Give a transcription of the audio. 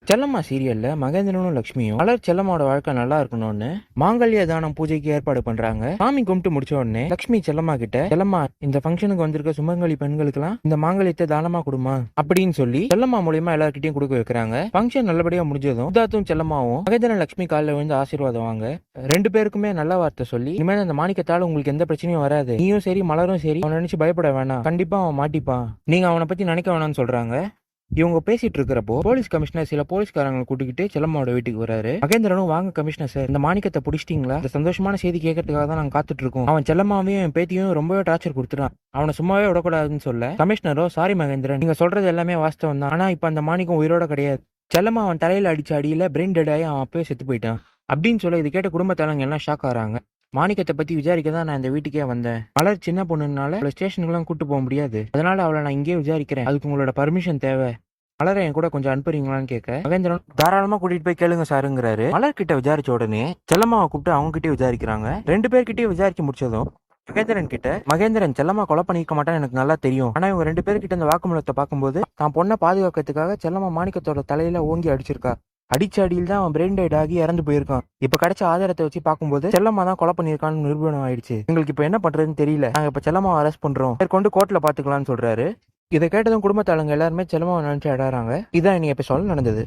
செல்லம்மா சீரியல்ல மகேந்திரனும் லட்சுமியும் மலர் செல்லம்மாவோட வாழ்க்கை நல்லா இருக்கணும்னு மாங்கல்ய தானம் பூஜைக்கு ஏற்பாடு பண்றாங்க. சாமி கும்பிட்டு முடிச்ச உடனே லட்சுமி செல்லம்மா கிட்ட, செல்லம்மா இந்த ஃபங்க்ஷனுக்கு வந்திருக்க சுமங்கலி பெண்களுக்கெல்லாம் இந்த மாங்கல்யத்தை தானமா கொடுமா அப்படின்னு சொல்லி செல்லம்மா மூலியமா எல்லார்கிட்டயும் கொடுக்க வைக்கிறாங்க. ஃபங்க்ஷன் நல்லபடியா முடிஞ்சதும் சித்தார்த்தும் செல்லம்மாவும் மகேந்திரன் லட்சுமி காலில் விழுந்து ஆசீர்வாதம் வாங்க. ரெண்டு பேருக்குமே நல்ல வார்த்தை சொல்லி, இனிமேல் அந்த மாணிக்கத்தால உங்களுக்கு எந்த பிரச்சனையும் வராது, நீயும் சரி மலரும் சரி அவனை நினைச்சு பயப்பட வேணாம், கண்டிப்பா அவன் மாட்டிப்பான், நீங்க அவனை பத்தி நினைக்க வேணாம்னு சொல்றாங்க. இவங்க பேசிட்டு இருக்கிறப்போ போலீஸ் கமிஷனர் சில போலீஸ்காரங்களை கூட்டிக்கிட்டு செல்லம்மாவோட வீட்டுக்கு வராரு. மகேந்திரனும், வாங்க கமிஷனர் சார், இந்த மாணிக்கத்தை பிடிச்சிட்டீங்களா, இந்த சந்தோஷமான செய்தி கேட்கறதுக்காக தான் நாங்க காத்துட்டு இருக்கோம், அவன் செல்லம்மாவையும் என் பேத்தியும் ரொம்பவே டார்ச்சர் கொடுத்துறான், அவனை சும்மாவே விடக்கூடாதுன்னு சொல்ல, கமிஷனரோ, சாரி மகேந்திரன், நீங்க சொல்றது எல்லாமே வாஸ்தவம் தான், ஆனா இப்ப அந்த மாணிக்கம் உயிரோட கிடையாது, செல்லம்மா அவன் தலையில அடிச்ச அடியில பிரெயின் டெட் ஆகி அவன் அப்பவே செத்து போயிட்டான் அப்படின்னு சொல்ல, இது கேட்ட குடும்பத்தாளங்க எல்லாம் ஷாக் ஆறாங்க. மாணிக்கத்தை பத்தி விசாரிக்க தான் நான் இந்த வீட்டுக்கே வந்தேன், மலர் சின்ன பொண்ணுனால அவளை ஸ்டேஷனுக்குலாம் கூட்டு போக முடியாது, அதனால அவளை நான் இங்கேயே விசாரிக்கிறேன், அதுக்கு உங்களோட பர்மிஷன் தேவை, மலரை என் கூட கொஞ்சம் அனுப்புறீங்களான்னு கேட்க, மகேந்திரன் தாராளமா கூட்டிட்டு போய் கேளுங்க சாருங்கிறாரு. மலர் கிட்ட விசாரிச்ச உடனே செல்லம்மாவை கூப்பிட்டு அவங்க கிட்டே விசாரிக்கிறாங்க. ரெண்டு பேர்கிட்டயும் விசாரிக்க முடிச்சதும் மகேந்திரன் கிட்ட, மகேந்திரன் செல்லம்மா கொலை பண்ணிக்க மாட்டான்னு எனக்கு நல்லா தெரியும், ஆனா இவங்க ரெண்டு பேர்கிட்ட இந்த வாக்குமூலத்தை பார்க்கும்போது தான் பொண்ணை பாதுகாக்கிறதுக்காக செல்லம்மா மாணிக்கத்தோட தலையில ஓங்கி அடிச்சிருக்கா, அடிச்ச அடியில் தான் அவன் பிரெயின் டெட் ஆகி இறந்து போயிருக்கான், இப்ப கிடைச்ச ஆதாரத்தை வச்சு பார்க்கும்போது செல்லம்மா தான் கொலை பண்ணியிருக்கான்னு நிரூபணம் ஆயிடுச்சு, எங்களுக்கு இப்ப என்ன பண்றதுன்னு தெரியல, நாங்க இப்ப செல்லம்மாவை அரெஸ்ட் பண்றோம், மேற்கொண்டு கோர்ட்ல பாத்துக்கலாம்னு சொல்றாரு. இதை கேட்டதும் குடும்பத்தாளுங்க எல்லாருமே செல்லம்மாவை நினைச்சு அடாறாங்க. இதான் இன்னைக்கு எபிசோட் நடந்தது.